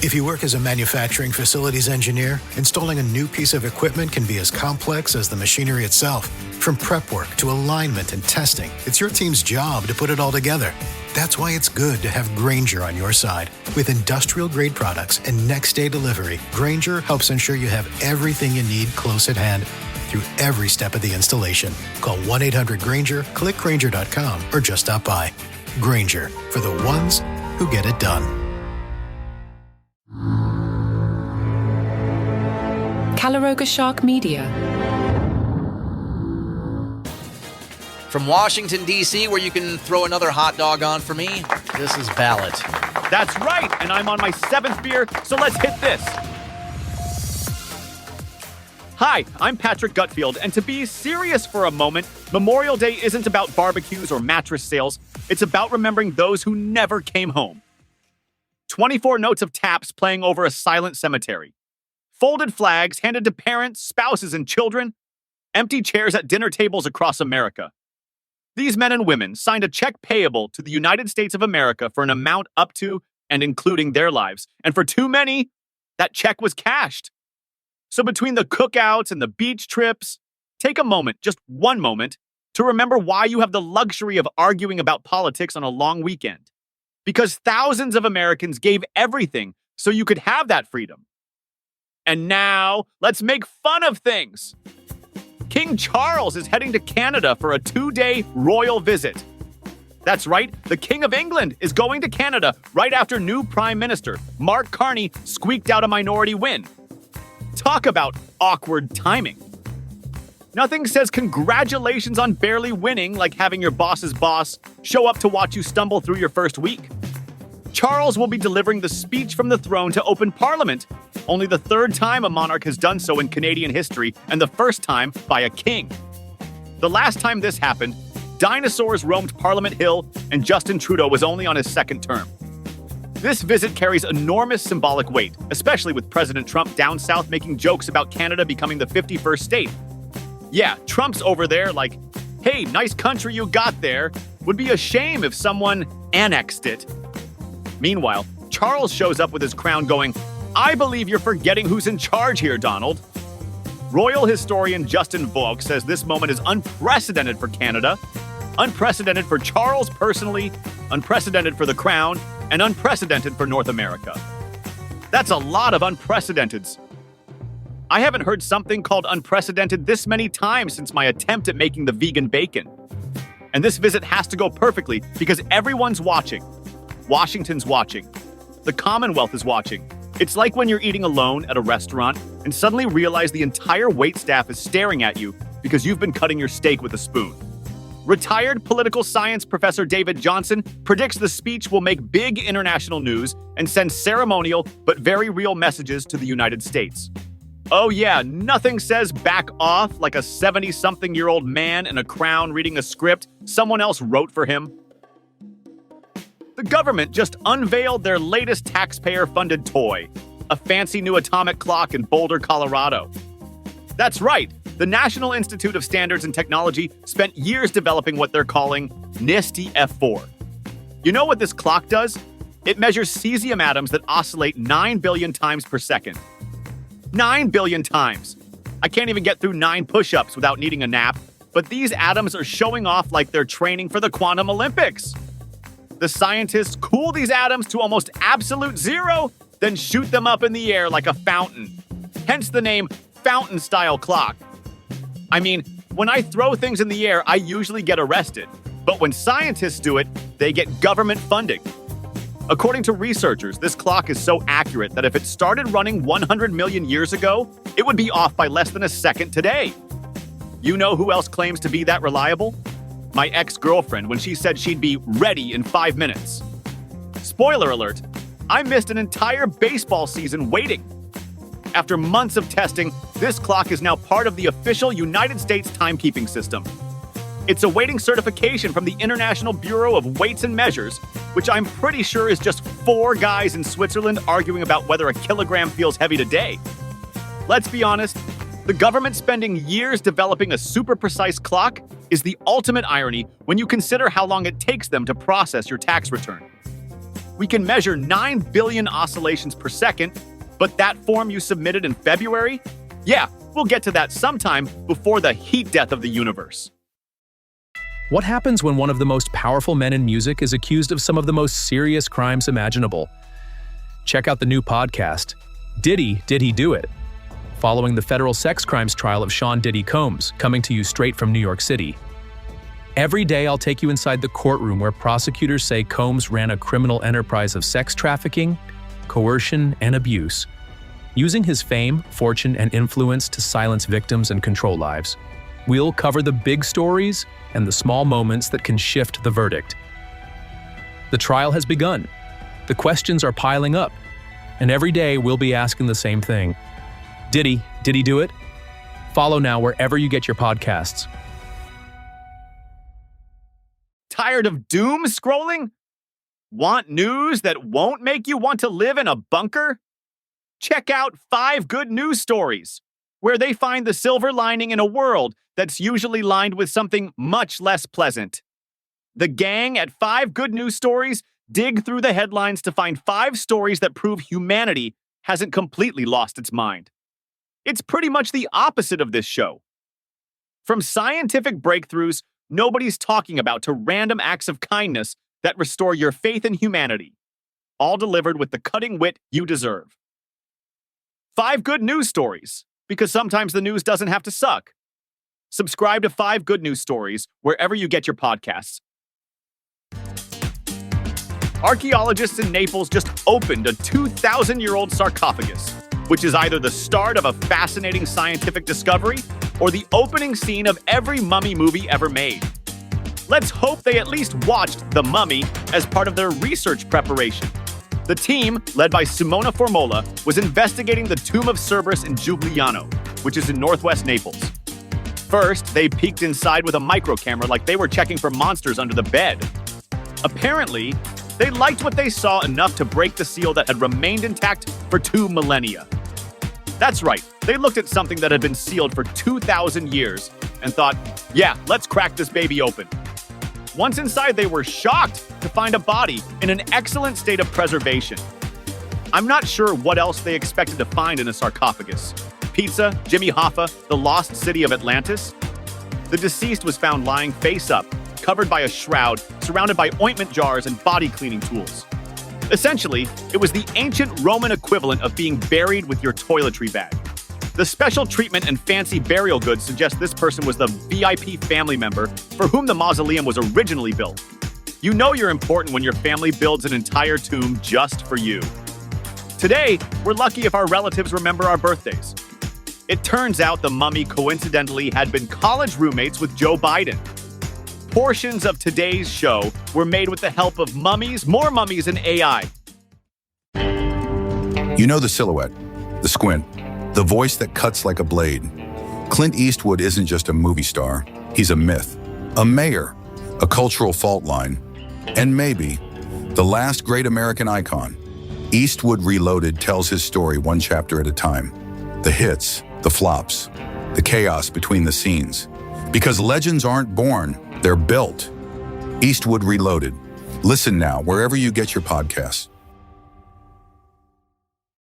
If you work as a manufacturing facilities engineer, installing a new piece of equipment can be as complex as the machinery itself. From prep work to alignment and testing, it's your team's job to put it all together. That's why it's good to have Grainger on your side. With industrial-grade products and next-day delivery, Grainger helps ensure you have everything you need close at hand through every step of the installation. Call 1-800-GRAINGER, click Grainger.com, or just stop by. Grainger, for the ones who get it done. Calaroga Shark Media. From Washington, D.C., where you can throw another hot dog on for me, this is Ballot. That's right, and I'm on my 7th beer, so let's hit this. Hi, I'm Patrick Gutfield, and to be serious for a moment, Memorial Day isn't about barbecues or mattress sales. It's about remembering those who never came home. 24 notes of taps playing over a silent cemetery. Folded flags handed to parents, spouses, and children. Empty chairs at dinner tables across America. These men and women signed a check payable to the United States of America for an amount up to and including their lives. And for too many, that check was cashed. So between the cookouts and the beach trips, take a moment, just one moment, to remember why you have the luxury of arguing about politics on a long weekend. Because thousands of Americans gave everything so you could have that freedom. And now, let's make fun of things. King Charles is heading to Canada for a 2-day royal visit. That's right, the King of England is going to Canada right after new Prime Minister Mark Carney squeaked out a minority win. Talk about awkward timing. Nothing says congratulations on barely winning like having your boss's boss show up to watch you stumble through your first week. Charles will be delivering the speech from the throne to open Parliament, only the 3rd time a monarch has done so in Canadian history, and the first time by a king. The last time this happened, dinosaurs roamed Parliament Hill, and Justin Trudeau was only on his 2nd term. This visit carries enormous symbolic weight, especially with President Trump down south making jokes about Canada becoming the 51st state. Yeah, Trump's over there like, hey, nice country you got there. Would be a shame if someone annexed it. Meanwhile, Charles shows up with his crown going, I believe you're forgetting who's in charge here, Donald. Royal historian Justin Volk says this moment is unprecedented for Canada, unprecedented for Charles personally, unprecedented for the crown, and unprecedented for North America. That's a lot of unprecedenteds. I haven't heard something called unprecedented this many times since my attempt at making the vegan bacon. And this visit has to go perfectly because everyone's watching. Washington's watching. The Commonwealth is watching. It's like when you're eating alone at a restaurant and suddenly realize the entire waitstaff is staring at you because you've been cutting your steak with a spoon. Retired political science professor David Johnson predicts the speech will make big international news and send ceremonial but very real messages to the United States. Oh yeah, nothing says back off like a 70-something-year-old man in a crown reading a script someone else wrote for him. The government just unveiled their latest taxpayer-funded toy, a fancy new atomic clock in Boulder, Colorado. That's right, the National Institute of Standards and Technology spent years developing what they're calling NIST F4. You know what this clock does? It measures cesium atoms that oscillate 9 billion times per second. 9 billion times! I can't even get through 9 push-ups without needing a nap, but these atoms are showing off like they're training for the Quantum Olympics. The scientists cool these atoms to almost absolute zero, then shoot them up in the air like a fountain. Hence the name fountain-style clock. I mean, when I throw things in the air, I usually get arrested. But when scientists do it, they get government funding. According to researchers, this clock is so accurate that if it started running 100 million years ago, it would be off by less than a second today. You know who else claims to be that reliable? My ex-girlfriend when she said she'd be ready in 5 minutes. Spoiler alert, I missed an entire baseball season waiting. After months of testing, this clock is now part of the official United States timekeeping system. It's awaiting certification from the International Bureau of Weights and Measures, which I'm pretty sure is just 4 guys in Switzerland arguing about whether a kilogram feels heavy today. Let's be honest, the government spending years developing a super precise clock is the ultimate irony when you consider how long it takes them to process your tax return. we can measure 9 billion oscillations per second, but that form you submitted in February? Yeah, we'll get to that sometime before the heat death of the universe. What happens when one of the most powerful men in music is accused of some of the most serious crimes imaginable? Check out the new podcast, Did He Do It? Following the federal sex crimes trial of Sean Diddy Combs, coming to you straight from New York City. Every day I'll take you inside the courtroom where prosecutors say Combs ran a criminal enterprise of sex trafficking, coercion, and abuse, using his fame, fortune, and influence to silence victims and control lives. We'll cover the big stories and the small moments that can shift the verdict. The trial has begun. The questions are piling up, and every day we'll be asking the same thing. Did he do it? Follow now wherever you get your podcasts. Tired of doom scrolling? Want news that won't make you want to live in a bunker? Check out 5 Good News Stories, where they find the silver lining in a world that's usually lined with something much less pleasant. The gang at 5 Good News Stories dig through the headlines to find 5 stories that prove humanity hasn't completely lost its mind. It's pretty much the opposite of this show. From scientific breakthroughs nobody's talking about to random acts of kindness that restore your faith in humanity, all delivered with the cutting wit you deserve. 5 Good News Stories, because sometimes the news doesn't have to suck. Subscribe to 5 Good News Stories wherever you get your podcasts. Archaeologists in Naples just opened a 2,000-year-old sarcophagus, which is either the start of a fascinating scientific discovery or the opening scene of every mummy movie ever made. Let's hope they at least watched The Mummy as part of their research preparation. The team, led by Simona Formola, was investigating the tomb of Cerberus in Giugliano, which is in northwest Naples. First, they peeked inside with a micro camera like they were checking for monsters under the bed. Apparently, they liked what they saw enough to break the seal that had remained intact for 2 millennia. That's right, they looked at something that had been sealed for 2,000 years and thought, yeah, let's crack this baby open. Once inside, they were shocked to find a body in an excellent state of preservation. I'm not sure what else they expected to find in a sarcophagus. Pizza, Jimmy Hoffa, the lost city of Atlantis? The deceased was found lying face up, covered by a shroud, surrounded by ointment jars and body cleaning tools. Essentially, it was the ancient Roman equivalent of being buried with your toiletry bag. The special treatment and fancy burial goods suggest this person was the VIP family member for whom the mausoleum was originally built. You know you're important when your family builds an entire tomb just for you. Today, we're lucky if our relatives remember our birthdays. It turns out the mummy coincidentally had been college roommates with Joe Biden. Portions of today's show were made with the help of mummies, more mummies, and AI. You know the silhouette, the squint, the voice that cuts like a blade. Clint Eastwood isn't just a movie star. He's a myth, a mayor, a cultural fault line, and maybe the last great American icon. Eastwood Reloaded tells his story one chapter at a time. The hits, the flops, the chaos between the scenes. Because legends aren't born, they're built. Eastwood Reloaded. Listen now wherever you get your podcasts.